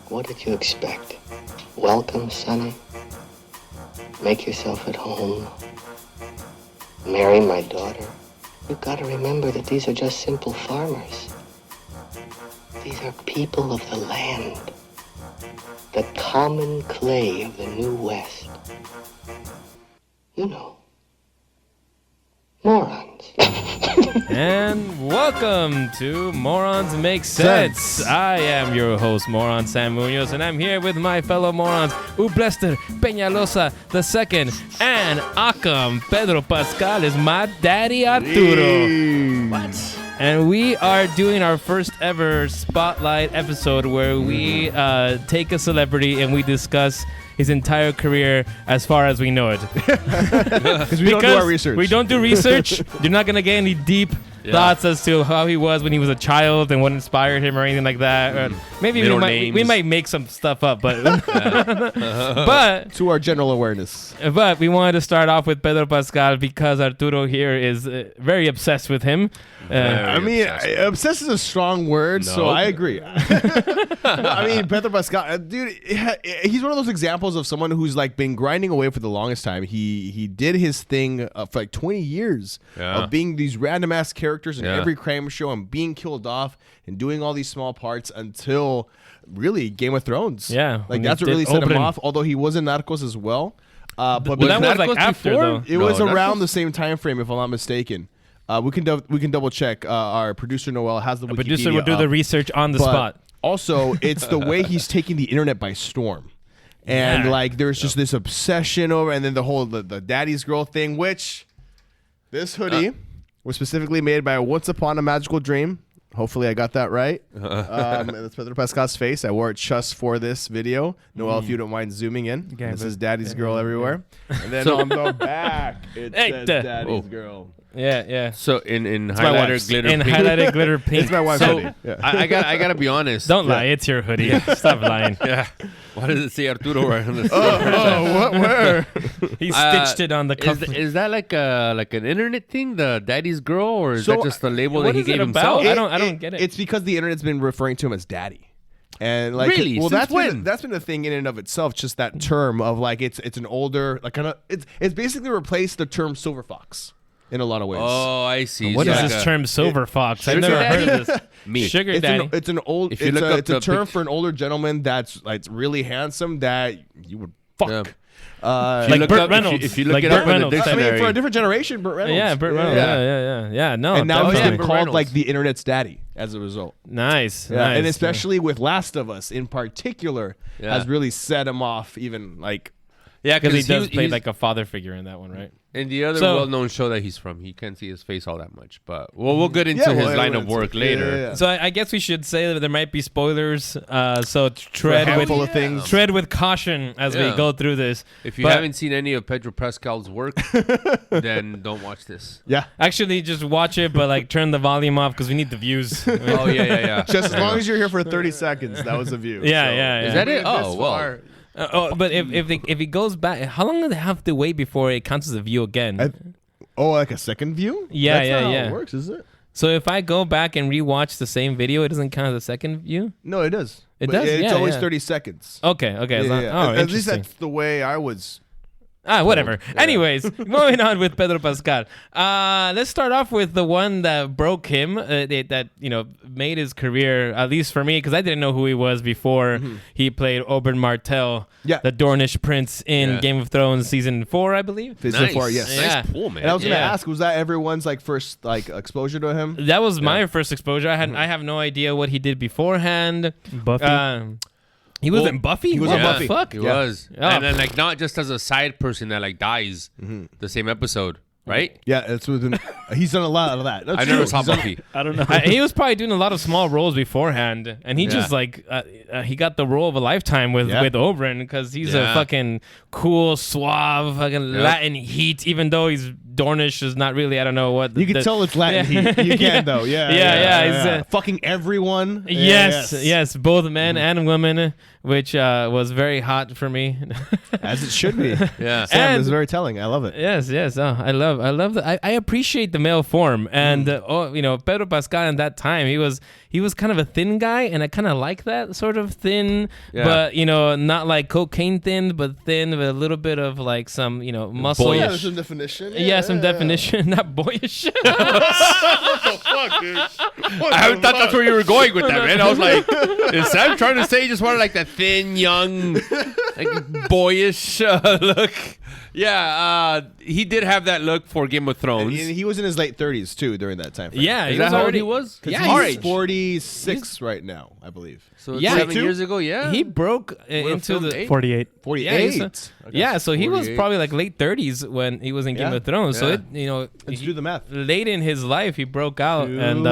What did you expect? Welcome, Sonny. Make yourself at home. Marry my daughter. You've got to remember that these are just simple farmers. These are people of the land. The common clay of the New West. You know. Morons. And welcome to Morons Make Sense. I am your host, Moron Sam Munoz, and I'm here with my fellow morons, Ublester Peñalosa II, and Akam Pedro Pascal is my daddy Arturo. What? And we are doing our first ever spotlight episode where we take a celebrity and we discuss his entire career as far as we know it. Because we don't do our research. We don't do research. You're not going to get any deep thoughts as to how he was when he was a child and what inspired him or anything like that. Maybe we might make some stuff up, but but to our general awareness. But we wanted to start off with Pedro Pascal because Arturo here is very obsessed with him. Obsessed is a strong word, so I agree. I mean, Pedro Pascal, dude, he's one of those examples of someone who's like been grinding away for the longest time. He did his thing for like 20 years of being these random ass characters in every crime show and being killed off and doing all these small parts until really Game of Thrones. Yeah, like that's what really set him off. Although he was in Narcos as well. But that was like after though. It was around the same time frame, if I'm not mistaken. We can double check. Our producer Noel has the Wikipedia producer will do the research on the spot. Also, it's the way he's taking the internet by storm, and like there's just this obsession over, and then the whole the daddy's girl thing, which this hoodie was specifically made by Once Upon a Magical Dream. Hopefully, I got that right. That's Pedro Pascal's face. I wore it just for this video. Noel, if you don't mind zooming in, this is Daddy's Girl everywhere. And then on the back, it says Daddy's Girl. Yeah. So in highlighter glitter pink. Highlighter glitter pink. It's my wife's hoodie. Yeah. I gotta be honest. Don't lie, it's your hoodie. Stop lying. Yeah. Why does it say Arturo right on the what? Where? He stitched it on the cuff. Is that like an internet thing, the daddy's girl, or is that just the label that he gave himself? I don't get it. It's because the internet's been referring to him as daddy. And like, really? Well, Since that's been a thing in and of itself. Just that term of like it's an older like kind of it's basically replaced the term silver fox in a lot of ways. Oh, I see. What is this term, silver fox? I've never heard of this. Sugar daddy. It's a term for an older gentleman that's like really handsome that you would fuck. Yeah. Like Burt Reynolds. If you look it up in the dictionary. I mean, for a different generation, Burt Reynolds. Yeah, Burt Reynolds. Yeah. No, and now he's been Burt called Reynolds. like the internet's daddy as a result. Nice. And especially with Last of Us in particular, has really set him off. Even like, because he does play like a father figure in that one, right? In the other well-known show that he's from, he can't see his face all that much. But we'll get into his line of work later. Yeah. So I guess we should say that there might be spoilers. So tread with caution as we go through this. If you haven't seen any of Pedro Pascal's work, then don't watch this. Yeah. Actually, just watch it, but like turn the volume off because we need the views. Oh yeah. Just as long as you're here for 30 seconds, that was a view. Yeah. Is that it? Oh well. But if he goes back, how long do they have to wait before it counts as a view again? Like a second view? Yeah, That's not how yeah. it works, is it? So if I go back and rewatch the same video, it doesn't count as a second view? No, it does. It does? It's always yeah. 30 seconds. Okay. Yeah. Oh, at least interesting. that's the way I was. Whatever. Yeah. Anyways, moving on with Pedro Pascal. Let's start off with the one that broke him, that made his career, at least for me, because I didn't know who he was before he played Oberyn Martell, the Dornish prince in Game of Thrones season 4, I believe. Season 4, yes. Nice pull, man. And I was gonna ask, was that everyone's like first like exposure to him? That was my first exposure. I have no idea what he did beforehand. Buffy. He was in Buffy? He was on Buffy. Fuck? He was. And then like not just as a side person that like dies the same episode. right? Yeah, it's within. He's done a lot of that. That's I true. never saw He's done- Buffy. I don't know. He was probably doing a lot of small roles beforehand, and he just like he got the role of a lifetime with Oberyn because he's a fucking cool, suave, fucking Latin heat. Even though he's Dornish, is not really. I don't know what You can tell it's Latin heat. You can though. Yeah. Fucking everyone. Yes, both men and women, which was very hot for me. As it should be. Yeah. Sam is very telling. I love it. Yes. Oh, I love that. I appreciate the male form, and Pedro Pascal in that time he was he was kind of a thin guy, and I kind of like that sort of thin, Yeah. but not like cocaine thin, but thin with a little bit of like some muscle. Boyish. Yeah, there's some definition. Yeah, some definition, not boyish. What the fuck, dude? I haven't thought that's where you were going with that, man. I was like, is Sam trying to say you just wanted like that thin, young, like boyish look? Yeah, he did have that look for Game of Thrones. And he was in his late 30s too during that time frame. Yeah, Is he that was how old already he was? Because Yeah, he's he's 46 right now, I believe. So Yeah, 7 too. years ago, yeah. He broke Would've into filmed the 8? 48. 48. Yeah, so he was 48. probably like late 30s when he was in Game Yeah. of Thrones. So Yeah. Let's do the math. late in his life he broke out, and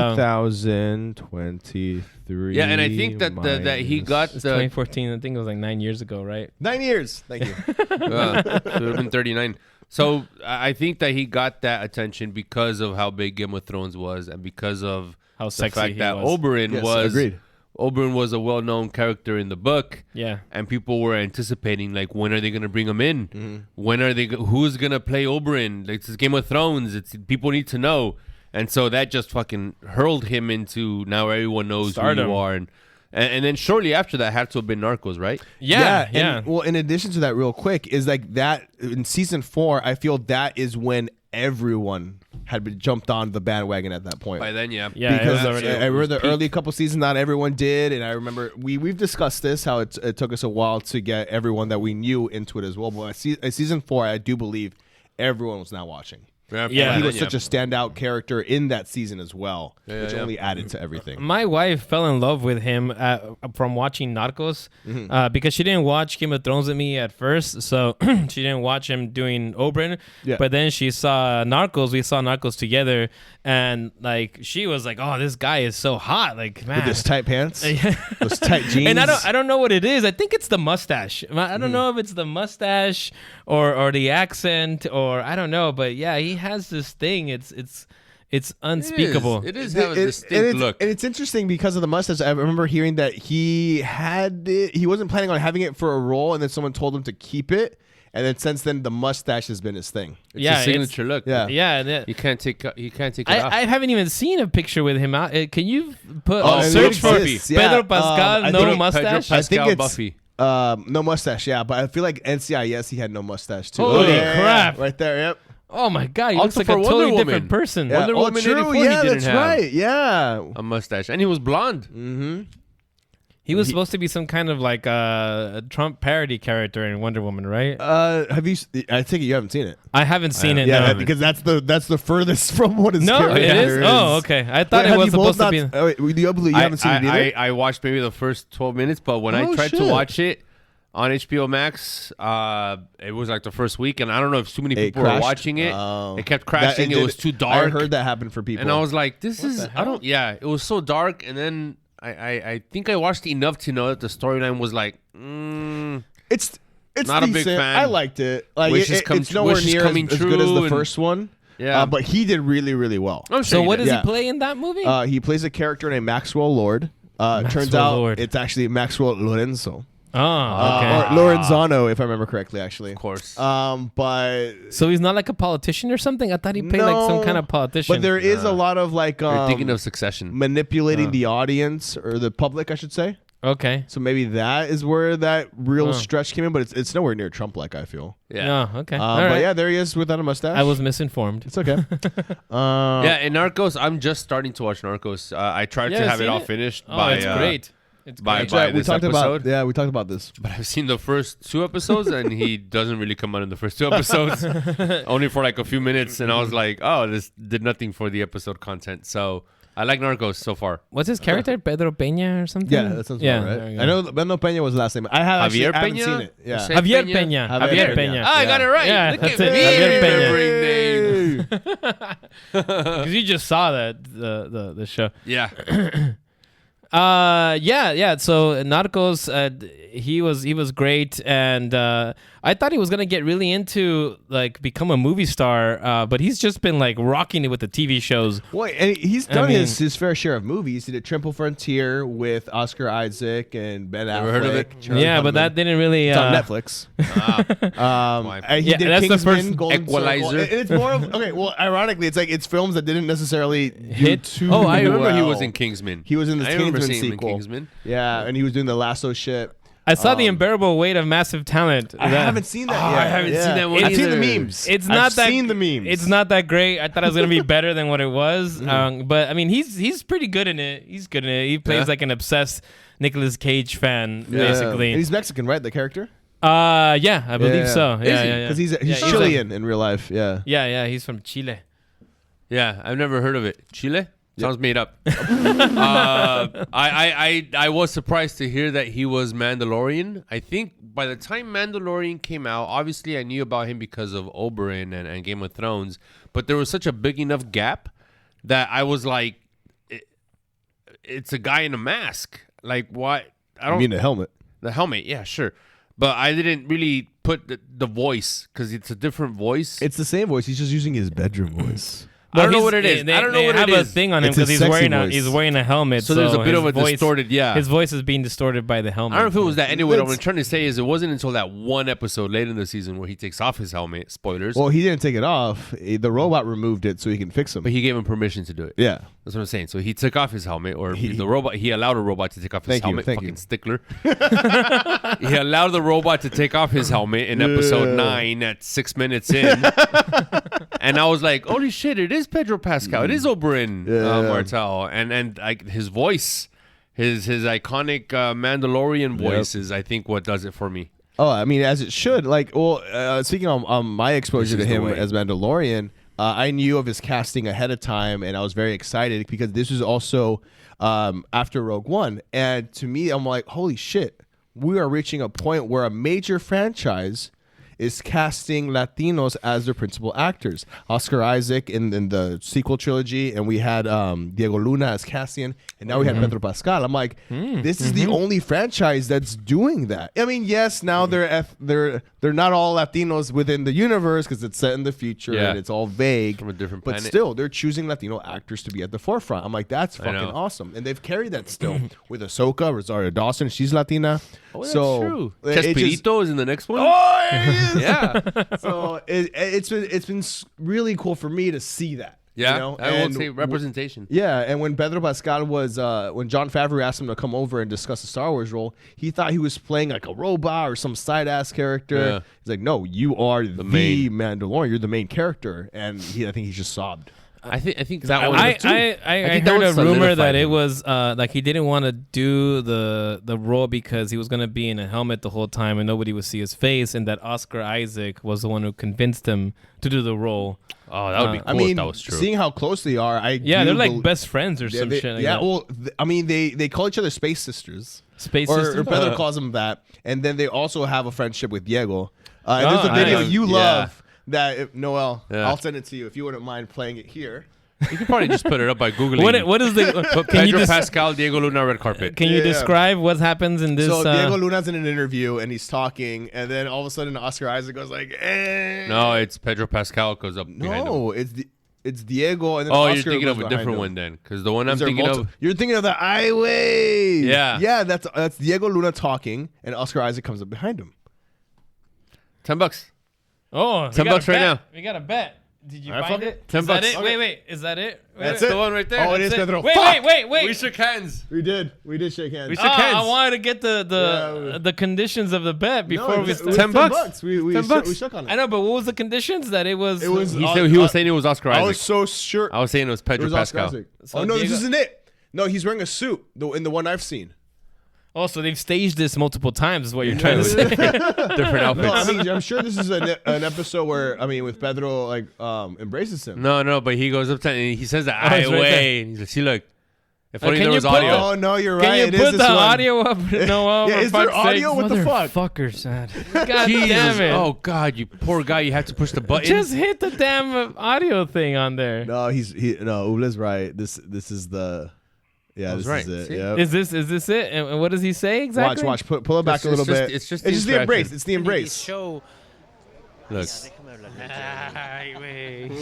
2023. Yeah, and I think that that he got it's the 2014. I think it was like 9 years ago, right? 9 years. Thank you. so it would have been 39. So I think that he got that attention because of how big Game of Thrones was, and because of How the sexy fact he that was. Oberyn Yes, was. agreed. Oberyn was a well-known character in the book. Yeah. And people were anticipating, like, when are they gonna bring him in? When are they? Who's gonna play Oberyn? Like, it's Game of Thrones. It's people need to know, and so that just fucking hurled him into now everyone knows Stardom. who you are, and then shortly after that had to have been Narcos, right? Yeah. And, well, in addition to that, real quick, is like that in season 4, I feel that is when everyone had been jumped on the bandwagon at that point. By then, yeah, Yeah, it Because was already- I remember the early couple seasons, not everyone did, and I remember we've discussed this how it took us a while to get everyone that we knew into it as well. But at season 4, I do believe everyone was now watching. Yeah. He was such a standout character in that season as well, which only added to everything. My wife fell in love with him from watching Narcos because she didn't watch Game of Thrones with me at first, so she didn't watch him doing Oberyn. Yeah. But then she saw Narcos. We saw Narcos together, and like she was like, "Oh, this guy is so hot!" Like, man, With those tight pants, those tight jeans, And I don't know what it is. I think it's the mustache. I don't know if it's the mustache or the accent or I don't know. But yeah, he has this thing. It's unspeakable. It is have a and distinct look. And it's interesting because of the mustache. I remember hearing that he had it, he wasn't planning on having it for a role, and then someone told him to keep it. And then since then, the mustache has been his thing. It's Yeah, a signature look. Yeah. Yeah. You can't take it off. I haven't even seen a picture with him out. Can you put Oh, and search it for exists, yeah. Pedro Pascal I no think Pedro mustache? I think Pascal it's Buffy. no mustache, yeah. But I feel like NCIS, he had no mustache too. Holy yeah, crap. Right there, yep. Oh my god, he Also looks like a for Wonder totally Woman. different person. Yeah. Wonder Woman 84, he yeah, didn't that's have. right. Yeah. A mustache, and he was blonde. He was supposed to be some kind of like a Trump parody character in Wonder Woman, right? Have you? I think you haven't seen it. I haven't seen it. Yeah, no. because that's the furthest from what his No, it character is. Oh, okay. I thought Wait, it was have you both supposed to be. not- oh, wait, you haven't seen it either. I watched maybe the first 12 minutes, but when I Oh, tried to shit. watch it on HBO Max, it was like the first week, and I don't know if too many It people were crashed? watching it. Oh. It kept crashing. That- It was too dark. I heard that happened for people. And I was like, this is, I don't, yeah, it was so dark. And then I think I watched enough to know that the storyline was like, it's Not a big decent. fan. I liked it. Like Wishes come it's tr- nowhere wishes near coming as good as true the and- first one. Yeah. But he did really, really well. I'm sure So he what did. does Yeah. he play in that movie? He plays a character named Maxwell Lord. Turns Maxwell out Lord. it's actually Maxwell Lorenzo. Oh, okay. Or Lorenzano, if I remember correctly, actually. Of course. But So he's not like a politician or something? I thought he played like some No, kind of politician. But there is a lot of like You're thinking of Succession. manipulating the audience or the public, I should say. Okay. So maybe that is where that real stretch came in, but it's nowhere near Trump-like, I feel. Yeah. Oh, okay. All right. But yeah, there he is without a mustache. I was misinformed. It's okay. Yeah, in Narcos, I'm just starting to watch Narcos. I tried Yeah, to have it seen all it? finished Oh, by it's great. It's by- great. by- we this talked episode? about we talked about this. But I've seen the first 2 episodes, and he doesn't really come out in the first 2 episodes, only for like a few minutes. And I was like, oh, this did nothing for the episode content. So I like Narcos so far. What's his character? Pedro Peña or something? Yeah, that sounds Yeah, about there right. you go. I know Beno Peña was the last name. I have Javier actually, I haven't Peña? seen it. Yeah. Say Javier Peña? Peña. Javier Javier Peña. Peña. Ah, I got it right. Yeah, Look that's at it. me. Javier Peña. Remembering names. Because you just saw that the show. Yeah. Yeah. So Narcos, he was great, and I thought he was gonna get really into like become a movie star, but he's just been like rocking it with the TV shows. Well, and he's done his fair share of movies. He did Triple Frontier with Oscar Isaac and Ben Affleck. Ever heard of it? Charlie Yeah, Hunnam. but that didn't really. It's on Netflix. He Yeah, did that's the Kingsman, first Golden Equalizer. Circle. It's more of okay. Well, ironically, it's films that didn't necessarily Hit. too Oh, I remember he well. was in Kingsman. He was in this I remember Kingsman seeing him in sequel. Kingsman. Yeah, and he was doing the lasso shit. I saw the unbearable weight of massive talent. I haven't seen that yet. I haven't seen that one I've seen the either. memes. It's I've not that. seen the memes. It's not that great. I thought it was gonna be better than what it was. But I mean, he's pretty good in it. He's good in it. He plays like an obsessed Nicolas Cage fan, basically. And he's Mexican, right? The character? Yeah, I believe so. Is Yeah, he? yeah, Because he's Yeah, Chilean in real life. Yeah. Yeah, he's from Chile. Yeah, I've never heard of it. Chile? Sounds made up. I was surprised to hear that he was Mandalorian. I think by the time Mandalorian came out, obviously I knew about him because of Oberyn and Game of Thrones, but there was such a big enough gap that I was like, it's a guy in a mask. Like, what? I don't mean the helmet. The helmet, yeah, sure. But I didn't really put the voice because it's a different voice. It's the same voice. He's just using his bedroom voice. I don't know he's- what it is. I don't know they what have it a is. thing on him It's his because sexy voice. he's wearing a helmet. So there's a bit his of a voice- distorted, yeah. His voice is being distorted by the helmet. I don't know if it was that. Anyway, what It's- I'm trying to say is it wasn't until that one episode late in the season where he takes off his helmet. Spoilers. Well, he didn't take it off. The robot removed it so he can fix him. But he gave him permission to do it. Yeah. That's what I'm saying. So he took off his helmet, or the robot. He allowed a robot to take off his Thank you, helmet. thank Fucking you. stickler. He allowed the robot to take off his helmet in episode 9 at 6 minutes in, and I was like, "Holy shit! It is Pedro Pascal. It is Oberyn Martell, and like his voice, his iconic Mandalorian voice is, I think, what does it for me." Oh, I mean, as it should. Like, well, speaking on my exposure to This is the him way. as Mandalorian, I knew of his casting ahead of time, and I was very excited because this was also after Rogue One. And to me, I'm like, holy shit, we are reaching a point where a major franchise is casting Latinos as their principal actors. Oscar Isaac in the sequel trilogy, and we had Diego Luna as Cassian, and now we had Pedro Pascal. I'm like, this is the only franchise that's doing that. I mean, yes, now they're not all Latinos within the universe because it's set in the future Yeah. and it's all vague. From a different but planet. still, they're choosing Latino actors to be at the forefront. I'm like, that's fucking know. awesome, and they've carried that still with Ahsoka, Rosario Dawson. She's Latina. Oh, that's so true. it just- Chespirito is in the next one. Oh, there he is. Yeah. So it's been really cool for me to see that. Yeah, you know? I will And say representation. Yeah, and when Pedro Pascal was when Jon Favreau asked him to come over and discuss the Star Wars role, he thought he was playing like a robot or some side ass character. Yeah. He's like, no, you are the main. Mandalorian. You're the main character, and I think he just sobbed. I think that one. I think that heard one a rumor that solidified it him. was like he didn't want to do the role because he was gonna be in a helmet the whole time and nobody would see his face, and that Oscar Isaac was the one who convinced him to do the role. Oh, that would be cool I mean, if that was true. seeing how close they are, Yeah, do they're like bel- best friends or some they- shit. Like yeah, that. well, I mean, they call each other space sisters. Space or System. Pedro calls them that, and then they also have a friendship with Diego. And there's a video nice. you Yeah. love that Noel. Yeah. I'll send it to you if you wouldn't mind playing it here. You could probably just put it up by googling. What is the? Put Can you Pedro just Pascal, Diego Luna, red carpet. can you Yeah. describe what happens in this? So Diego Luna's in an interview and he's talking, and then all of a sudden Oscar Isaac goes like, eh. No, it's Pedro Pascal goes up behind him. No, it's Diego, and then Oh, Oscar you're thinking goes of a behind different him. one then, because the one I'm Is there thinking multi- of. You're thinking of the highway. Yeah. yeah. That's Diego Luna talking, and Oscar Isaac comes up behind him. $10. Oh, $10 right now. We got a bet. Did you All right, find fuck it? it. Is $10. that it? Okay. Wait. Is that it? That's the it. one right there. Oh, it is That's it. Pedro. Wait, Fuck! wait. We shook hands. We did shake hands. We shook Ah, hands. I wanted to get the conditions of the bet before we it was start. $10. We $10. we shook on it. I know, but what was the conditions that it was? It was. He was saying it was Oscar I Isaac. was so sure. I was saying it was It Pedro was Oscar Pascal. Isaac. So Oh no, Diego- this isn't it. No, he's wearing a suit. In the one I've seen. Oh, so they've staged this multiple times. Is what you're trying to say? Different outfits. No, I mean I'm sure this is an episode where with Pedro like embraces him. No, but he goes up to and he says the it's right highway. And he's like, see, look. If only can there you was put audio. the- Oh no, you're Can right. you It is put this the one. audio up? No, Yeah, is there audio? What the fuck? Fuckers, man. God Jesus. damn it! Oh, God, you poor guy. You have to push the button. Just hit the damn audio thing on there. No, Ubla's right. This is the. Yeah, That's this right. is it. See? Yep. Is this it? And what does he say exactly? Watch. Pull it back It's a little just- bit. it's just the the embrace. interaction. It's the embrace. Show. Look.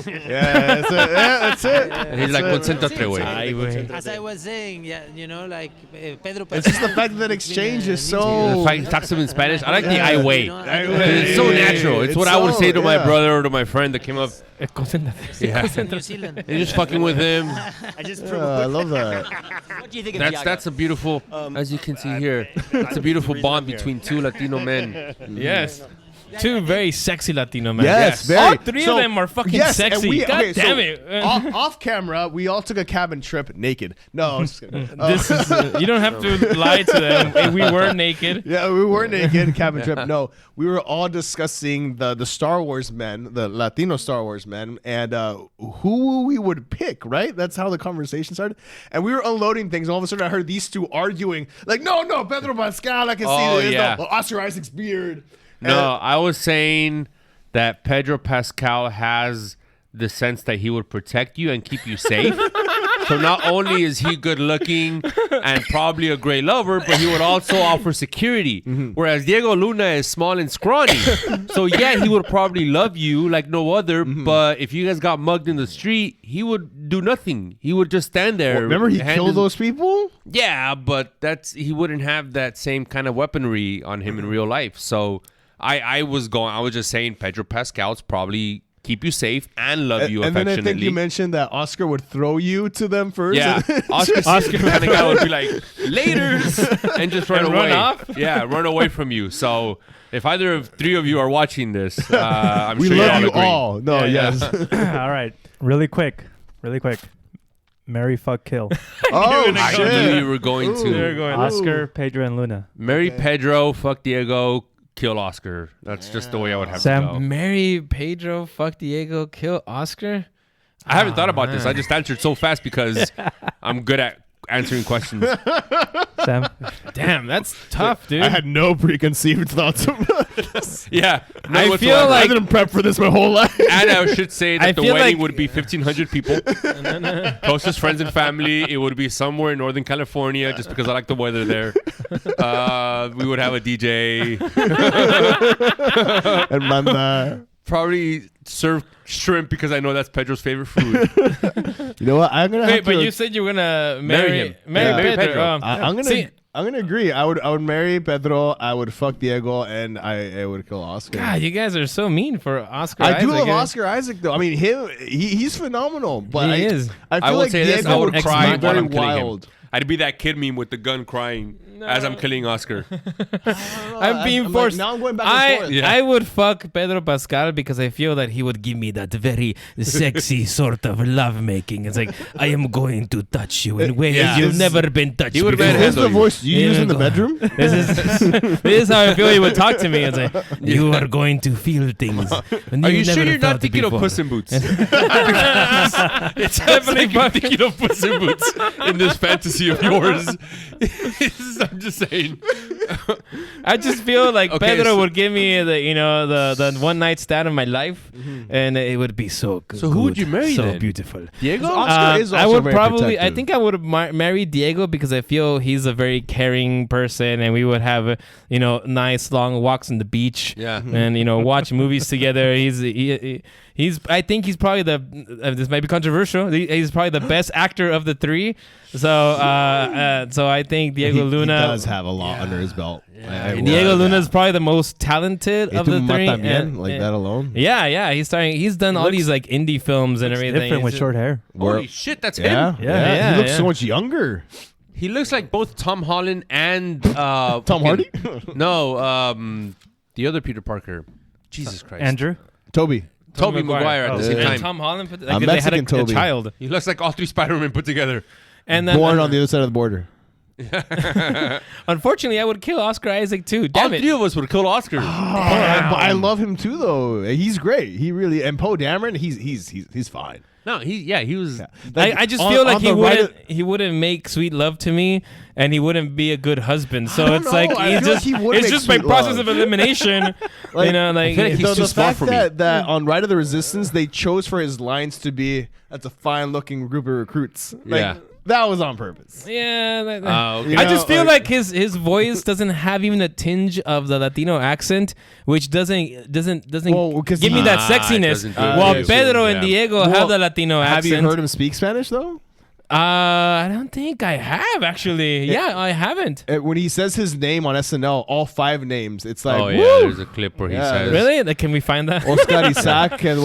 Yeah, that's it. And he's like, concéntrate, güey. Ay, güey. As I was saying, yeah, like Pedro Pascal. It's just the fact that exchange is The so. fact he talks to him in Spanish. I like the I way. Ay, It's so natural. It's what I would say to my brother or to my friend that came up. Concéntrate. Yeah. New Zealand. You're just fucking with him. I just I love that. What do you think of That's a beautiful, as you can see here, it's a beautiful bond between two Latino men. Yes. Two very sexy Latino men. Yes, very. All three So- of them are fucking yes, and sexy. we- God okay, so damn it. off camera, we all took a cabin trip naked. No, I'm just kidding. This is, you don't have to lie to them. We were naked. Yeah, we were naked. Cabin trip. No, we were all discussing the Star Wars men, the Latino Star Wars men, and who we would pick. Right? That's how the conversation started. And we were unloading things. And all of a sudden, I heard these two arguing. Like, no, Pedro Pascal. I can Oh, see this. yeah. No, Oscar Isaac's beard. No, I was saying that Pedro Pascal has the sense that he would protect you and keep you safe. So not only is he good looking and probably a great lover, but he would also offer security. Whereas Diego Luna is small and scrawny. So yeah, he would probably love you like no other, but if you guys got mugged in the street, he would do nothing. He would just stand there. Remember, he hand killed his- those people. Yeah, but he wouldn't have that same kind of weaponry on him in real life. So I was just saying Pedro Pascal's probably keep you safe and love you And then I affectionately. think you mentioned that Oscar would throw you to them first. Yeah, Oscar kind of guy would be like, "Laters," and just run And away. run off? Yeah, run away from you. So if either of three of you are watching this, I'm we sure love all you agree. all. No, Yeah, yes. All right, really quick. Marry, fuck, kill. Oh I knew you were going They're to going. Oscar, Pedro, and Luna. marry Pedro, fuck Diego, kill Oscar. That's just the way I would have Sam, to go. Marry Pedro, fuck Diego, kill Oscar. I haven't thought about this. I just answered so fast because I'm good at answering questions. Sam, Damn, that's tough, dude. I had no preconceived thoughts about this. Yeah, I no feel whatsoever. like- I didn't prep for this my whole life. And I should say that I the feel wedding like- would be 1,500 people. Closest friends and family. It would be somewhere in Northern California just because I like the weather there. We would have a DJ. And Manda. Probably serve shrimp because I know that's Pedro's favorite food. You know what? I'm gonna Wait, have but to. you said you were gonna Marry marry him. Marry Yeah. Marry Pedro. Pedro. I'm gonna. See, I'm gonna agree. I would marry Pedro. I would fuck Diego, and I would kill Oscar. God, you guys are so mean for Oscar. I do Isaac. love Oscar Isaac though. I mean, he's phenomenal. But He is. I I feel would like say this. Diego I would Ex cry Machina. while very I'm killing wild. him. I'd be that kid meme with the gun crying as I'm killing Oscar. I'm being like, forced. now I'm going back and forth. Yeah. I would fuck Pedro Pascal because I feel that he would give me that very sexy sort of love making. It's like I am going to touch you in ways Yeah. you've never been touched He would before. have Is this the handle you. voice you use in the Yeah. bedroom? This is how I feel he would talk to me. It's like you are going to feel things. Are you sure you're not thinking of Puss in Boots? It's definitely thinking of Puss in Boots in this fantasy of yours. I'm just saying. I just feel like Okay, Pedro so- would give me the one night stand of my life, and it would be so good. So who would you marry So then? beautiful. Diego? Oscar is I also would very probably. I protective. think I would marry Diego because I feel he's a very caring person, and we would have nice long walks on the beach. Yeah. And watch movies together. He's. I think he's probably this might be controversial. He's probably the best actor of the three. So I think Diego Luna. He does have a lot under his belt. Diego Luna is probably the most talented of the three. Like that alone. Yeah. He's done all these like indie films and everything. different with He's- short hair. Holy shit, that's Yeah, him. Yeah, He looks yeah. so much younger. He looks like both Tom Holland and Tom Hardy? No, the other Peter Parker. Jesus Christ. Andrew. Toby. Toby Maguire at the same And time. Tom Holland. Like I'm they had Mexican Toby. a child. He looks like all three Spider-Men put together. And then, Born on the other side of the border. unfortunately, I would kill Oscar Isaac too. All Damn it. three of us would kill Oscar. But I love him too, though. He's great. He really and Poe Dameron. He's fine. No, he was. I just feel like he wouldn't make sweet love to me, and he wouldn't be a good husband. So don't it's know. like I he feel just like he would it's make just by sweet process love. of elimination. Like, I feel like he's the too small fact for me. that on Ride of the Resistance they chose for his lines to be that's a fine looking group of recruits. Like, Yeah. that was on purpose. Yeah. Okay. I just feel like his voice doesn't have even a tinge of the Latino accent, which doesn't Well, 'cause give me he- that it sexiness. doesn't do it. While Yeah, Pedro yeah. and Diego have the Latino Have accent. you heard him speak Spanish though? I don't think I have actually. Yeah, I haven't. When he says his name on SNL, all 5 names, it's like, Oh yeah, woo! there's a clip where he Yeah, says, Really? Like, can we find that? Oscar Isaac and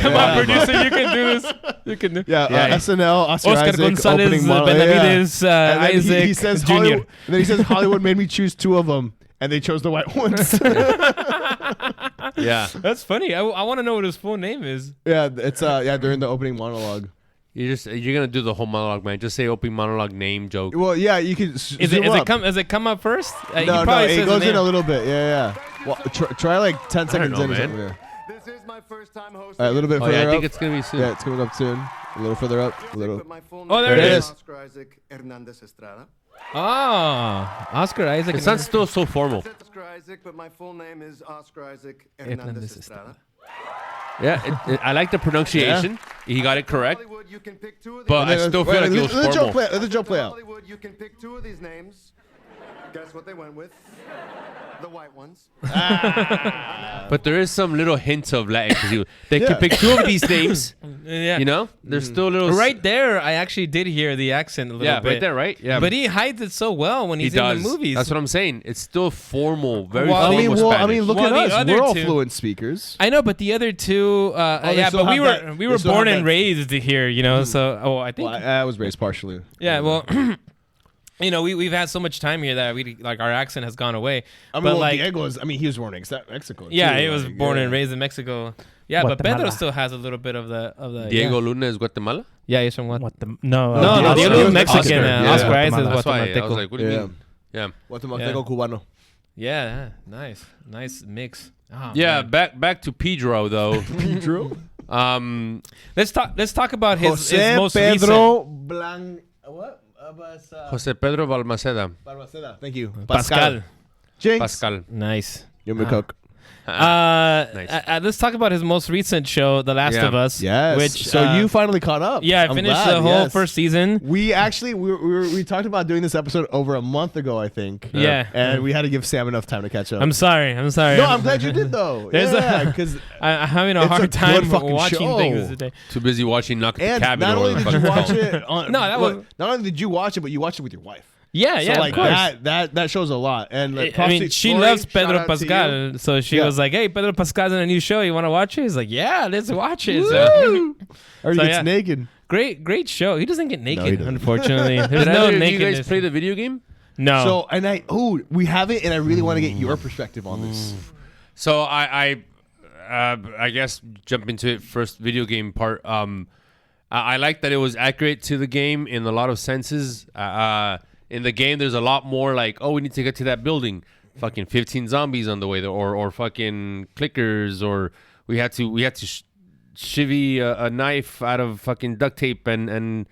Come on, producer, you can do this. You can do. Yeah, Yeah. SNL, Oscar Oscar Isaac, Gonzalez, opening monologue. Benavides, And then Isaac he says Jr. Hollywood, and then he says Hollywood made me choose 2 of them, and they chose the white ones. yeah. That's funny. I want to know what his full name is. Yeah, it's during the opening monologue. You're gonna do the whole monologue, man. Just say opening monologue name joke. Well, yeah, you can. Does it come up first? He No, probably says it goes the in name. a little bit. Yeah. Well, try like 10 seconds know, in or man. something. Yeah. This is my first time hosting. All right, a little bit Oh further yeah, I think up. it's gonna be soon. Yeah, it's coming up soon. A little further up. A little. Oh, there it is. Oscar Isaac Hernandez Estrada. Oh, Oscar Isaac. It sounds still so formal. Oscar Isaac, but my full name is Oscar Isaac Hernandez Hernandez Estrada. Estrada. Yeah, I like the pronunciation. He got it correct. Hollywood, you can pick 2 of these. But I still feel like it was let the joke formal. play. Let the joke play out. Hollywood, you can pick 2 of these names. Guess what they went with? The white ones. But there is some little hints of Latin because they Yeah. can pick 2 of these names. Yeah. You know, there's still little Right there, I actually did hear the accent a little Yeah, bit. right there, right? Yeah, But he hides it so well when he he's does. in the movies. That's what I'm saying. It's still formal, very Well, formal Spanish. look Well, at the us. other We're all two- fluent speakers. I know, but the other two, they yeah, still but we have were that- we they were still born have and that- raised here, you know. So, I think, Well, I was raised partially. yeah, well, you know, we've had so much time here that we like our accent has gone away. I mean, but well, like, Diego was. I mean, he was born in Mexico. yeah, too, he was like, born yeah. and raised in Mexico. Yeah, but Guatemala. Pedro still has a little bit of the Diego Yeah, Luna is Guatemala. yeah he's from what? What the? No, No. no, Oscar- Diego is Oscar- Mexican. Oscar, Oscar yeah. Isaac is Guatemala. That's why I was Guatemalteco. like, what do you mean? Yeah. Guatemalteco Cubano. Yeah, nice mix. Oh, Yeah, man. back to Pedro though. Pedro. Let's talk about his Jose most Pedro Blanc. What? Jose Pedro Balmaceda. Balmaceda. Thank you. Pascal. Jinx. Pascal. Nice. Give me a cook. Let's talk about his most recent show, The Last Yeah. of Us. Yes. Which So you finally caught up. yeah, I I'm finished glad, the whole yes. first season. We actually we talked about doing this episode over a month ago, I think. Yeah. And we had to give Sam enough time to catch up. I'm sorry. no, I'm glad you did though. There's yeah, a- because I'm having a It's a hard good time fucking watching show. things today. Too busy watching Knock at the and Cabin. not or only whatever did you the fuck watch it's called. it on No, that was- not only did you watch it, but you watched it with your wife. Yeah, So yeah, like of course. that shows a lot. And like, I mean, she loves Pedro Pascal, so she Yeah. was like, "Hey, Pedro Pascal's in a new show. You want to watch it?" He's like, "Yeah, let's watch it." So, Or he So, gets yeah. naked. great show. He doesn't get naked, he doesn't. unfortunately. There's Did no either of you nakedness. guys play the video game? No. So and we have it, and I really want to get your perspective on this. So I guess jump into it first. Video game part. I like that it was accurate to the game in a lot of senses. In the game, there's a lot more like, oh, we need to get to that building. Fucking 15 zombies on the way there, or fucking clickers, or we had to shivvy a knife out of fucking duct tape and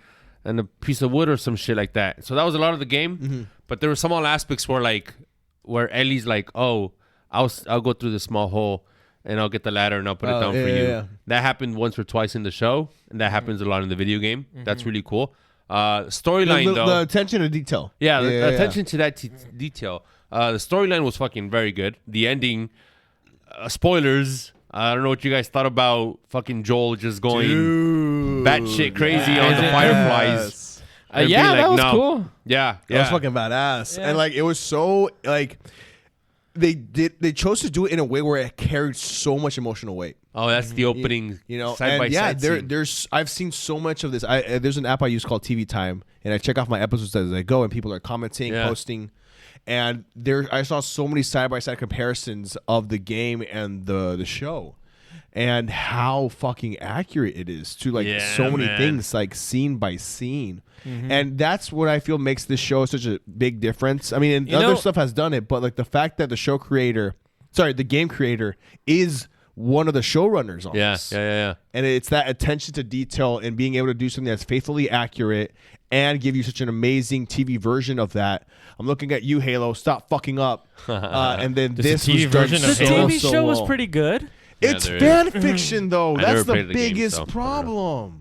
a piece of wood or some shit like that. So that was a lot of the game. But there were some all aspects where Ellie's like, oh, I'll go through the small hole and I'll get the ladder and I'll put it down for you. yeah. That happened once or twice in the show, and that happens a lot in the video game. That's really cool. Storyline though, The attention to detail. yeah, the attention to that detail. The storyline was fucking very good. The ending, spoilers. I don't know what you guys thought about fucking Joel just going batshit crazy on the fireflies. And yeah, being that was no. cool. Yeah, That was fucking badass. Yeah. And like it was so like they chose to do it in a way where it carried so much emotional weight. Oh, that's the opening. You know, side by and yeah, side scene. there's I've seen so much of this. There's an app I use called TV Time, and I check off my episodes as I go, and people are commenting, Yeah. posting, and I saw so many side by side comparisons of the game and the show, and how fucking accurate it is to like Yeah, so many man. things, like scene by scene. And that's what I feel makes this show such a big difference. I mean, and You other know- stuff has done it, but like the fact that the game creator is one of the showrunners on yeah, this. yeah. And it's that attention to detail and being able to do something that's faithfully accurate and give you such an amazing TV version of that. I'm looking at you, Halo. Stop fucking up. And then There's this a TV was done version of The Halo. TV so show was well. pretty good. It's there fan fiction, though. I That's never the played the game, biggest so I don't know. problem.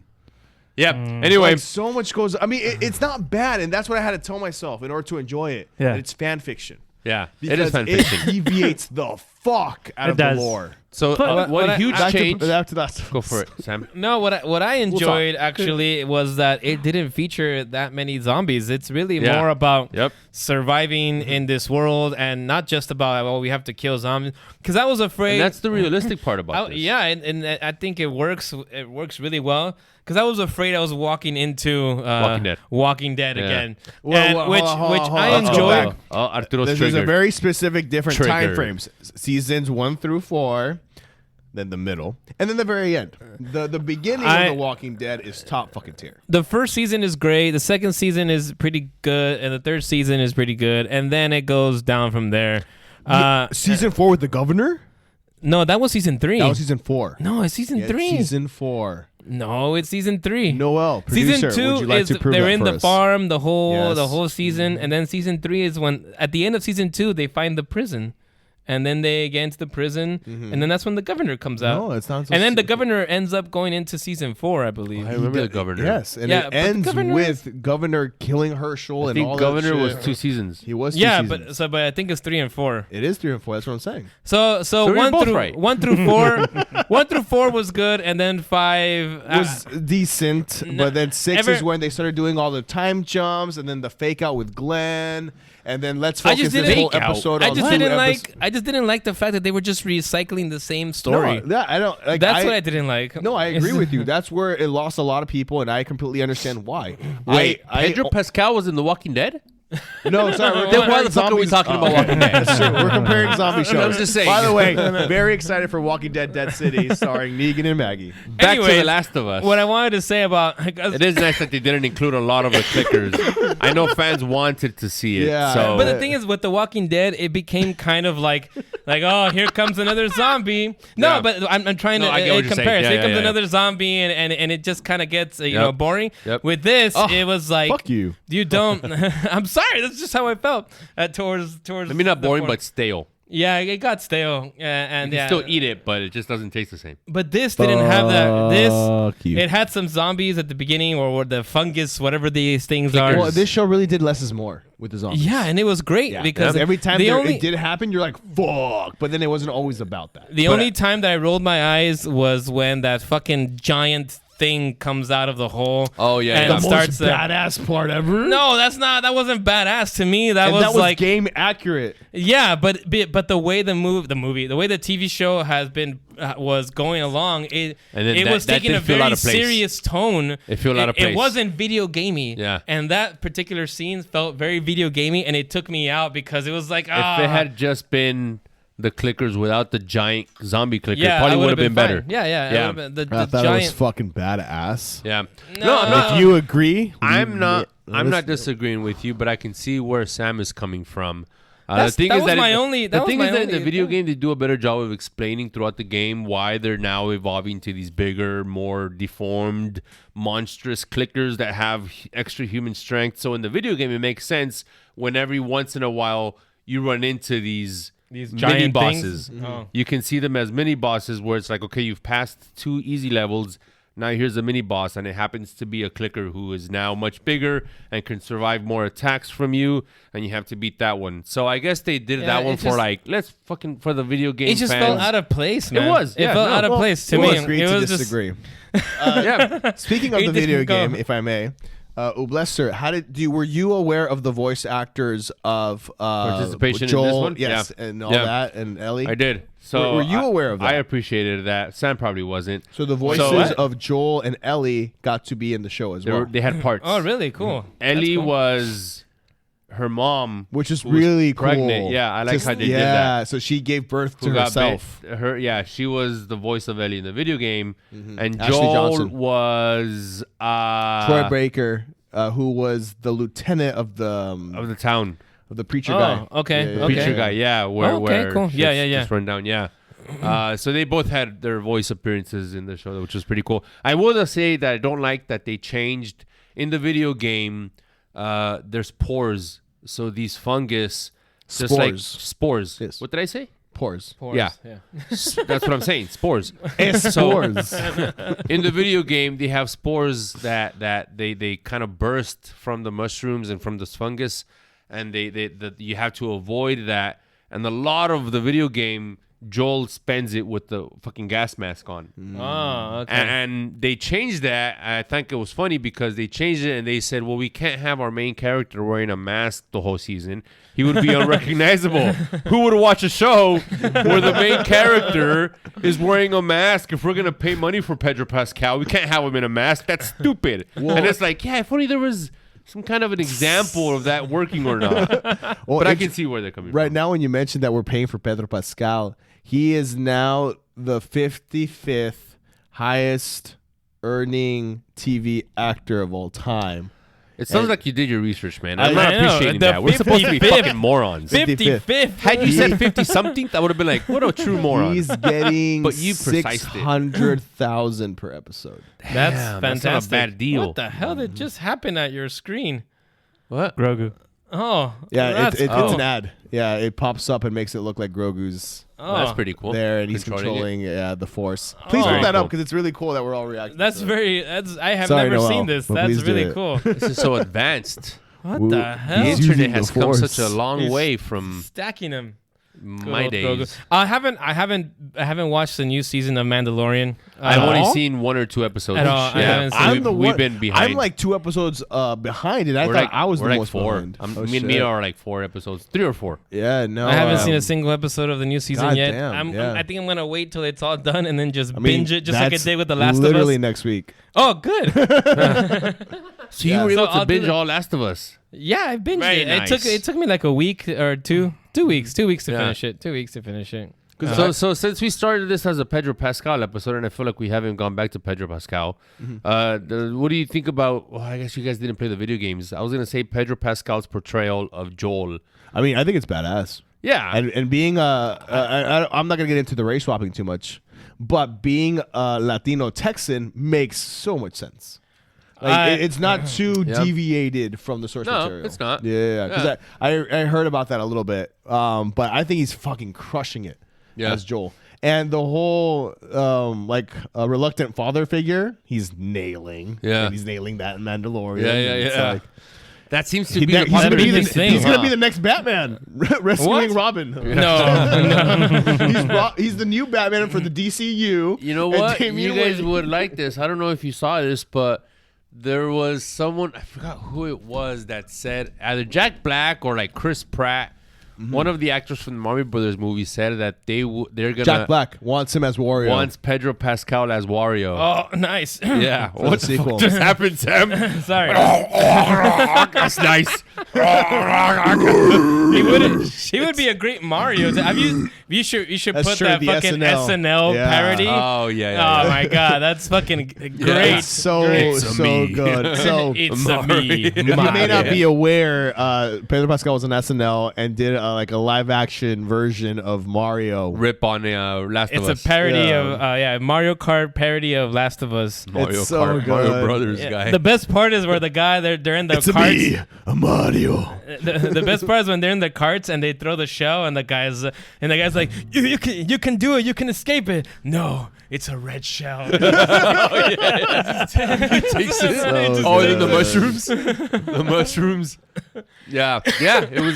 Yep. Anyway, Like, so much goes. I mean, it's not bad, and that's what I had to tell myself in order to enjoy it. Yeah. that it's fan fiction. yeah, Because it is fan fiction. It deviates the fuck out It of does. the lore. So But- one but huge change. Back to that. Go for it, Sam. No, what I enjoyed actually was that it didn't feature that many zombies. It's really Yeah. more about Yep. surviving in this world and not just about we have to kill zombies. Because I was afraid. And that's the realistic part about this. Yeah, and I think it works. It works really well. Because I was afraid I was walking into Walking Dead Yeah. again, Well, and well, which hold on, I let's go enjoyed. back. Oh, Arturo's There's triggered. a very specific different time Triggered. frames. Seasons 1 through 4, then the middle, and then the very end. The beginning of The Walking Dead is top fucking tier. The first season is great. The second season is pretty good, and the third season is pretty good, and then it goes down from there. Season 4 with the governor? No, that was season 3. That was season 4. No, it's season Yeah, 3. Season 4. No, it's season 3. Noel, producer, Season 2 would you like is to prove they're that in for the us? farm the Yes. whole season, and then season 3 is when at the end of season 2 they find the prison, and then they get into the prison, and then that's when the governor comes out. No, it's not. So And then the governor ends up going into season 4, I believe. I remember the governor. Yes, and Yeah, it but the ends governor with Governor killing Herschel I and all think that governor shit. was 2 seasons. He was 2 Yeah, seasons. but I think it's 3 and 4. It is 3 and 4. That's what I'm saying. So you're one both through right. 1 through 4, 1 through 4 was good, and then 5 Was decent, no, but then 6 ever- is when they started doing all the time jumps, and then the fake out with Glenn, and then let's I focus just this didn't whole Fake out. episode I on just two didn't episodes. like. I just didn't like the fact that they were just recycling the same No, story. I don't. Like, That's what I didn't like. No, I agree with you. That's where it lost a lot of people, and I completely understand why. Wait, I Pedro Pascal was in The Walking Dead? No, sorry. We're Then why comparing the fuck are we zombies- talking about Walking Dead? That's true. We're comparing zombie shows. I was just saying. By the way, very excited for Walking Dead: Dead City, starring Negan and Maggie. Back to Anyways, The Last of Us. What I wanted to say about It is nice that they didn't include a lot of the clickers. I know fans wanted to see it. Yeah. So. but the thing is, with The Walking Dead, it became kind of like, oh, here comes another zombie. No, Yeah. but I'm trying No, to I get what you're saying. compare. Yeah, here yeah, comes yeah. another zombie, and it just kind of gets you Yep. know boring. Yep. With this, Oh, it was like, fuck you. You don't. I'm sorry. That's just how I felt towards. I mean, not the boring, form. but stale. Yeah, it got stale, and You yeah, can still eat it, but it just doesn't taste the same. But this didn't have that. This Fuck you. it had some zombies at the beginning, or the fungus, whatever these things are. Well, this show really did less is more with the zombies. Yeah, and it was great because every time the only it did happen, you're like, fuck. But then it wasn't always about that. the only time that I rolled my eyes was when that fucking giant thing comes out of the hole. Oh, yeah, and yeah. The starts most badass part ever. No, that wasn't badass to me. That and was that was like game accurate. yeah, but the way the way the TV show has been was going along, it And then it that- was that taking a did feel very out of place. serious tone. It felt out of It place. wasn't video gamey. Yeah. and that particular scene felt very video gamey, and it took me out because it was like If it had just been the clickers without the giant zombie clicker, yeah, it probably I would have been better. fine. Yeah, Yeah. it would've been- I the thought it was giant. fucking badass. Yeah. No, I'm no. not. If you agree, I'm not. let I'm us not know. disagreeing with you, but I can see where Sam is coming from. That was my only- that The was thing my is that in only- the video game, they do a better job of explaining throughout the game why they're now evolving to these bigger, more deformed, monstrous clickers that have extra human strength. So in the video game, it makes sense when every once in a while you run into these mini giant bosses. things? Oh. You can see them as mini bosses where it's like, okay, you've passed 2 easy levels. Now here's a mini boss, and it happens to be a clicker who is now much bigger and can survive more attacks from you, and you have to beat that one. So I guess they did Yeah, that one it for just- like, let's fucking for the video game It just fans. felt out of place, man. was, It yeah, felt no. out of Well, place to we'll me. agree It to was just disagree. Yeah. Speaking of It the video didn't go. game, if I may, Lester, how did were you aware of the voice actors of Participation in Joel, this one? Yes, Yeah. and all Yeah. that, and Ellie. I did. So Were you I- aware of that? I appreciated that. Sam probably wasn't. So the voices what? of Joel and Ellie got to be in the show as well, They had parts. Oh, really? Cool. Ellie That's cool. was her mom, which is who was really pregnant. cool. Yeah, I like Just- how they did yeah, that. so she gave birth to Who got herself. bit. She was the voice of Ellie in the video game, and Ashley Joel Johnson. was Troy Baker, who was the lieutenant of the town. of the preacher Oh, guy. okay, Yeah, okay. Preacher guy, yeah. Where, Oh, okay, where cool. shit's Yeah, yeah, yeah. Just run down, yeah. So they both had their voice appearances in the show, which was pretty cool. I will say that I don't like that they changed in the video game. There's pores, so these fungus, just like Spores. spores. Yes. What did I say? Pores. Yeah. That's what I'm saying. Spores. Spores. In the video game, they have spores that they kind of burst from the mushrooms and from this fungus, and you have to avoid that. And a lot of the video game, Joel spends it with the fucking gas mask on. Oh, okay. And they changed that. I think it was funny because they changed it and they said, well, we can't have our main character wearing a mask the whole season. He would be unrecognizable. Who would watch a show where the main character is wearing a mask? If we're going to pay money for Pedro Pascal, we can't have him in a mask. That's stupid. And it's like, yeah, if only there was some kind of an example of that working or not. Well, but I can see where they're coming right from. now, when you mentioned that we're paying for Pedro Pascal, he is now the 55th highest earning TV actor of all time. It sounds like you did your research, man. I I'm not know. appreciating The that. We're supposed to be 55th. fucking morons. 55th. Had you said 50-something, I would have been like, what a true moron. He's getting But you precised it. 600,000 per episode. That's Damn, fantastic. that's not a bad deal. What the hell did just happen at your screen? What? Grogu. Oh, Yeah, that's it's cool. an ad. Yeah, it pops up and makes it look like Grogu's Oh, That's pretty cool. there, and he's Controlling it. controlling the Force. Please Very put that up cool. because it's really cool that we're all reacting. That's to it. very. I have Sorry, never Noel, seen this. but That's please do really it. cool. This is so advanced. What Woo. the The hell? He's internet using has the come Force. such a long He's way from Stacking them. my Good old days. Grogu. I haven't watched the new season of Mandalorian. I've at only all. seen 1 or 2 episodes. At all. I haven't so seen- I'm we've, the we've one. been behind. I'm like 2 episodes behind, and I we're thought like, I was we're the like most 4. behind. Me Oh, and shit. Mia are like 4 episodes, 3 or 4. Yeah, no. I haven't seen a single episode of the new season God yet. damn, yeah. I think I'm gonna wait till it's all done and then just I mean, binge it, just like I that's did with the Last of literally Us. next week. Oh, good. So you were able So to I'll do binge that. all Last of Us. Yeah, I binged Very it. nice. It took me like a week or 2 weeks to Yeah. finish it. 2 weeks to finish it. So since we started this as a Pedro Pascal episode, and I feel like we haven't gone back to Pedro Pascal, what do you think about? Well, I guess you guys didn't play the video games. I was gonna say Pedro Pascal's portrayal of Joel. I mean, I think it's badass. Yeah, And being I'm not gonna get into the race swapping too much, but being a Latino Texan makes so much sense. Like, it's not too Yeah. deviated from the source No, material. it's not. Yeah, because I heard about that a little bit, but I think he's fucking crushing it as Joel. And the whole like a reluctant father figure, he's nailing. Yeah. And he's nailing that in Mandalorian. Yeah, And it's like, that seems to he- be the he's gonna be possibility. the, he's gonna be the next Batman, rescuing What? Robin. No. He's the new Batman for the DCU. You know and what? Damian You guys Wayne- would like this. I don't know if you saw this, but there was someone, I forgot who it was, that said either Jack Black or like Chris Pratt. One of the actors from the Mario Brothers movie said that they're gonna Jack Black wants him as Wario. wants Pedro Pascal as Wario. Oh, nice. Yeah, For the what the sequel. fuck just happened, Sam? Sorry. That's nice. He would be a great Mario. You should That's put true, that the fucking SNL Yeah. parody. Oh yeah. Oh my god, that's fucking great. It's so me. good. So It's a me. if you may not be aware, Pedro Pascal was on SNL and did like a live action version of Mario. Rip on Last of It's Us. a parody Yeah. of Mario Kart parody of Last of Us. Mario It's so Kart, Mario good. Brothers Yeah, guy. the best part is where the guy they're in the It's a carts. me, a Mario. The best part is when they're in the carts and they throw the shell and the guy's like you can do it, you can escape it. No, it's a red shell. Takes it. So And then the good. mushrooms. The mushrooms. Yeah. It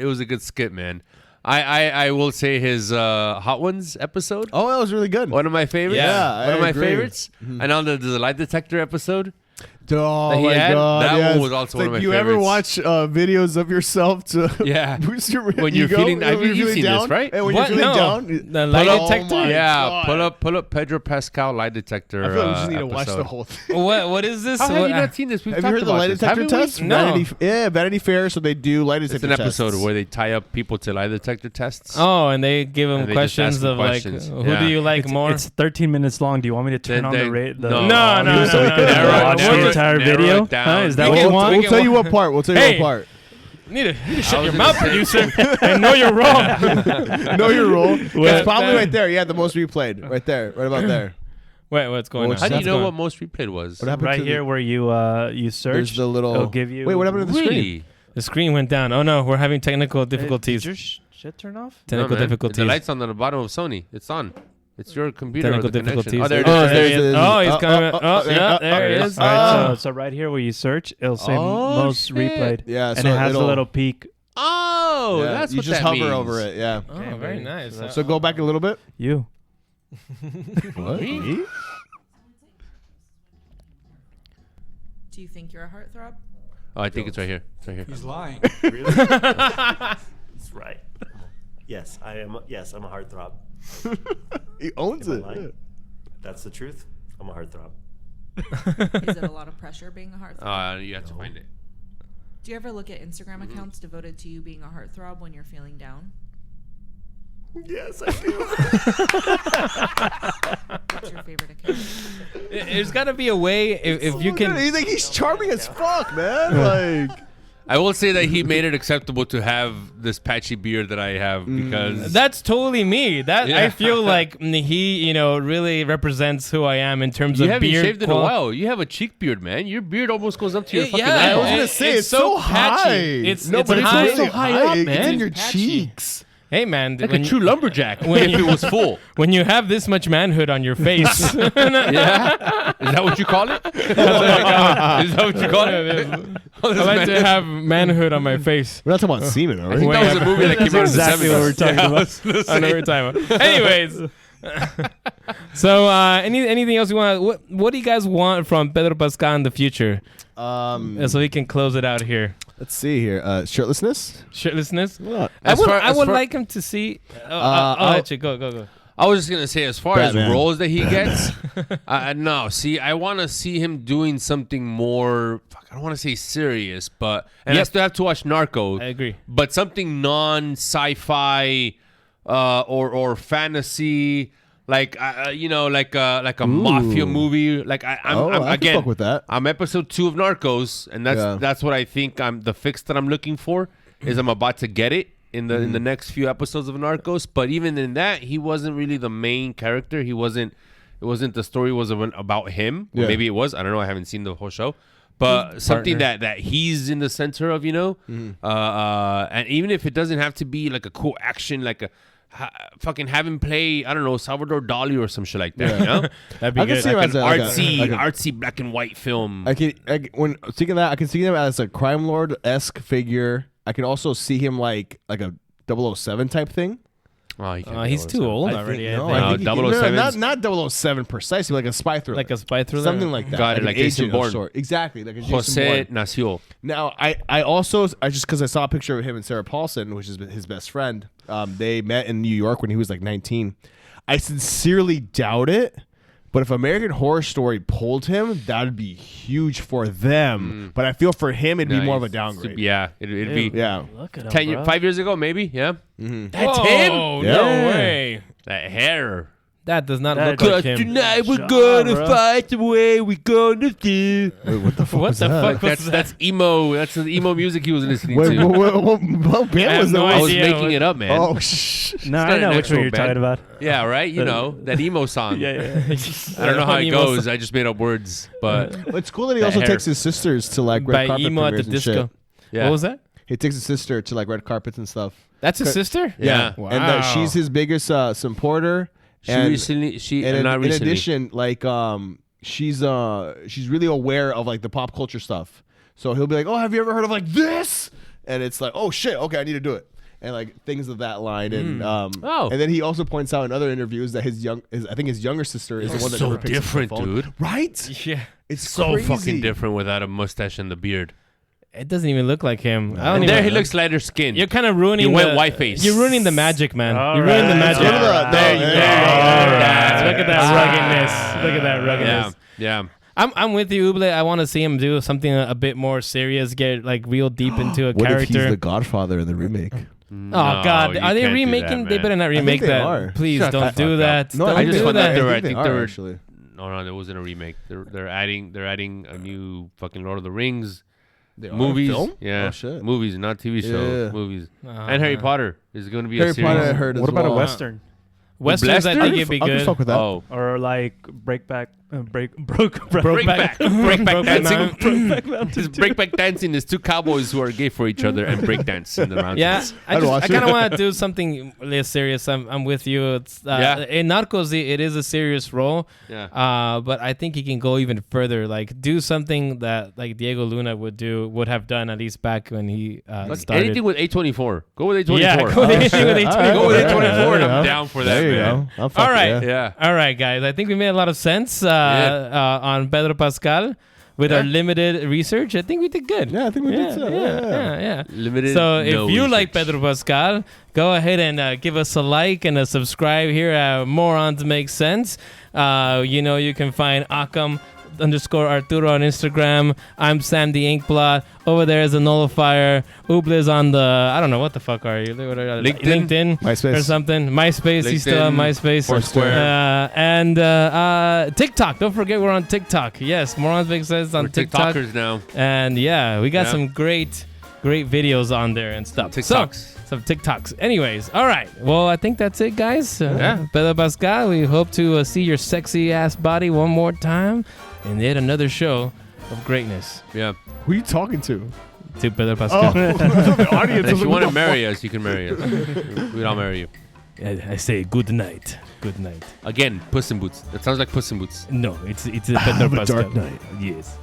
was a good skit, man. I will say his Hot Ones episode. Oh, that was really good. One of my favorites. Yeah, one of I my agree. favorites. And on the lie detector episode. Oh that he my had, god, that yes. one was also It's one of like, my you ever favorites. watch videos of yourself to Yeah. boost your When you're ego? feeling- When you're you've feeling seen this, down? right? And when What? you're feeling No. down, The lie Oh detector? my Yeah, God. pull up Pedro Pascal lie detector. I feel like we just need to watch episode. the whole thing. What is this? How have What- you not seen this? We've Have you talked heard the about lie this, detector haven't we? test? No. Vanity Fair. So they do lie It's detector an episode tests. where they tie up people to lie detector tests. Oh, and they give him And they just questions ask them of questions. like, who Yeah. do you like It's, more? it's 13 minutes long. Do you want me to turn Then on they- the rate? No. No, volume so we no, can no, watch no, the no, entire narrow video? it down. Huh? Is that We what can- you we want? We'll tell you what part. We'll tell you Hey. what part. You need to shut was your gonna mouth, say- producer. I know you're wrong. Know your role. Well, It's probably that- right there. Yeah, the most replayed. Right there. Right about there. Wait, what's going Well, on? How do you What's know going what on? most replayed was? What happened Right to here the, where you search, There's the little. it'll give you. Wait, what happened to the screen? Really? The screen went down. Oh no, we're having technical difficulties. Did your Shit turn off? Technical man. difficulties. The light's on the bottom of Sony. It's on. It's your computer. Technical or the connection. difficulties. Oh, there it Oh, is. there he is. Oh, he's coming. yeah, There he is. All right, so right here where you search, it'll say Oh, most shit. replayed. Yeah, and so it has a it'll- little peak. Oh, Yeah, that's you what just that hover means. over it. Yeah. Oh, very nice. So go back a little bit. You. What? Me? Do you think you're a heartthrob? Oh, I think it's right here. It's right here. He's lying. Really? That's right. Yes, I am. Yes, I'm a heartthrob. He owns Am I it. lying? Yeah. That's the truth. I'm a heartthrob. Is it a lot of pressure being a heartthrob? You have to find it. Do you ever look at Instagram accounts devoted to you being a heartthrob when you're feeling down? Yes, I do. What's your favorite account? There's got to be a way if you can. He's like he's charming as fuck, man. Like. I will say that he made it acceptable to have this patchy beard that I have because That's totally me. That Yeah. I feel like he, really represents who I am in terms you of haven't beard. shaved in a while. You have a cheek beard, man. Your beard almost goes up to your fucking I eyeball. was gonna say, it's so patchy. high. It's No, it's but it's high. really high up, It's man. in in your patchy. cheeks. Hey man, Like a true lumberjack when if you- it was full. when you have this much manhood on your face, Yeah? Is that what you call it? Is that what you call it? Oh, I this like man- to have manhood on my face. We're not talking about semen, are I think we? that was a movie that came out in the exactly 70s. what we're talking Yeah, I about. was gonna I know what say. we're talking about. Anyways, so anything else you want? What do you guys want from Pedro Pascal in the future? So we can close it out here. Let's see here. Shirtlessness. Shirtlessness. What? I would as would far- like him to see. I'll let you go. I was just gonna say, as far Batman. as roles that he gets, no. See, I want to see him doing something more. I don't want to say serious, but I Yep. still have to watch Narcos. I agree. But something non-sci-fi or fantasy, like like a mafia movie. Like I'm I can again fuck with that. I'm episode 2 of Narcos, and that's what I think I'm the fix that I'm looking for. Is I'm about to get it in the next few episodes of Narcos. But even in that, he wasn't really the main character. He wasn't. It wasn't the story was about him. Or Yeah. maybe it was. I don't know. I haven't seen the whole show. But something that he's in the center of, and even if it doesn't have to be like a cool action, like a fucking have him play, I don't know, Salvador Dali or some shit like that, you know? That'd be I can good. see him Like as an a- like a- artsy, like a- artsy black and white film. When thinking that, I can see him as a crime lord esque figure. I can also see him like a 007 type thing. Oh, he can't He's be too old I already. think, no, I I think. think No, he- 007's not 007 precisely, like a spy thriller, Like a spy thriller, something like that. Got it, like an Jason agent of Bourne. sort. Exactly, like a Jason Jose Bourne. Nació. Now, I also just because I saw a picture of him and Sarah Paulson, which is his best friend. They met in New York when he was like 19. I sincerely doubt it, but if American Horror Story pulled him, that would be huge for them. But I feel for him, it'd be more of a downgrade. Yeah, it'd be Yeah. Look at him, 10 bro. 5 years ago, maybe. Yeah, that's Whoa, him. no Yeah. way. That hair. That does not That- look like him. Tonight we're Shut gonna up, bro. fight the way we're gonna do. Wait, what the fuck? What was the that? fuck was That's that? that's emo. That's the emo music he was listening Wait, to. what band I have was that? no I was idea making what- it up, man. Oh, shh. No, not I an know which actual one you're band. talking about. Yeah, right. You know that emo song. Yeah. I don't know how it Emo goes. song. I just made up words, but It's cool that he That also hair. takes his sisters to like red By carpet emo at the premieres and shit. disco. yeah. What was that? He takes his sister to like red carpets and stuff. That's his sister? Yeah. Wow. And she's his biggest supporter. She and recently. She and not in recently. addition, like she's really aware of like the pop culture stuff. So he'll be like, "Oh, have you ever heard of like this?" And it's like, "Oh shit, okay, I need to do it." And like things of that line, and Oh. and then he also points out in other interviews that I think his younger sister is the one that so never picks up the different, phone. dude. Right? Yeah. It's so crazy. fucking different without a mustache and the beard. It doesn't even look like him. I don't And even there he looks lighter skinned. You're kind of ruining He went the white face. You're ruining the magic, man. All You're ruining the right. magic. Look at that. There you No, go. yeah. Look at that ruggedness. Look at that ruggedness. Yeah. I'm with you, Uble. I want to see him do something a bit more serious, get like real deep into a What if he's character. the Godfather in the remake? Oh God, you are they can't do remaking? that, They man. better not remake they that. are. Please Shut don't the do fuck that. up. No, Don't I just do found that. out I think are, they were- actually. No, there wasn't a remake. They're adding a new fucking Lord of the Rings They are? movies. Film? Yeah, Oh, shit. movies, not TV shows. Yeah. Movies. Oh, and Harry man. Potter is going to be Harry a series. Potter, I heard as What about well. a western? Westerns, I think it'd be I can good. fuck with that. Oh. Or like broke back Breakback dancing. Brokeback Mountain. This breakback dancing is two cowboys who are gay for each other and break dance in the mountains. Yeah, I I'd watch kind of it. want to do something less serious. I'm with you. It's Yeah. in Narcos, it is a serious role. Yeah. But I think he can go even further. Like do something that like Diego Luna would have done at least back when he started. Anything with A24. Go with A24. Yeah, go with anything with A24. Go with Yeah, A24 and yeah. I'm down for that, There you man. go. I'll fuck All right. with Yeah. All right, guys. I think we made a lot of sense on Pedro Pascal with our limited research. I think we did good. Yeah, I think we did so. Yeah. Limited. So if no you like research. Pedro Pascal, go ahead and give us a like and a subscribe here at Morons Make Sense. You can find Akam_Arturo on Instagram. I'm Sam the Inkblot. Over there is a nullifier. Oobla's on the, I don't know, what the fuck are you? LinkedIn? MySpace. Or something. MySpace. He's still on MySpace. Foursquare. And TikTok. Don't forget we're on TikTok. Yes, Morons Make Sense on We're TikTok. TikTokers now. And yeah, we got Yeah. some great videos on there and stuff. TikToks. So, some TikToks. Anyways, all right. Well, I think that's it, guys. Pedro Pascal, we hope to see your sexy ass body one more time in yet another show of greatness. Yeah. Who are you talking to? To Pedro Pascal. The audience. If is you like, want to what the marry us, you can marry us. We'd all marry you. I say good night. Good night. Again, Puss in Boots. That sounds like Puss in Boots. No, it's Pedro have a Pascal. dark night. Yes.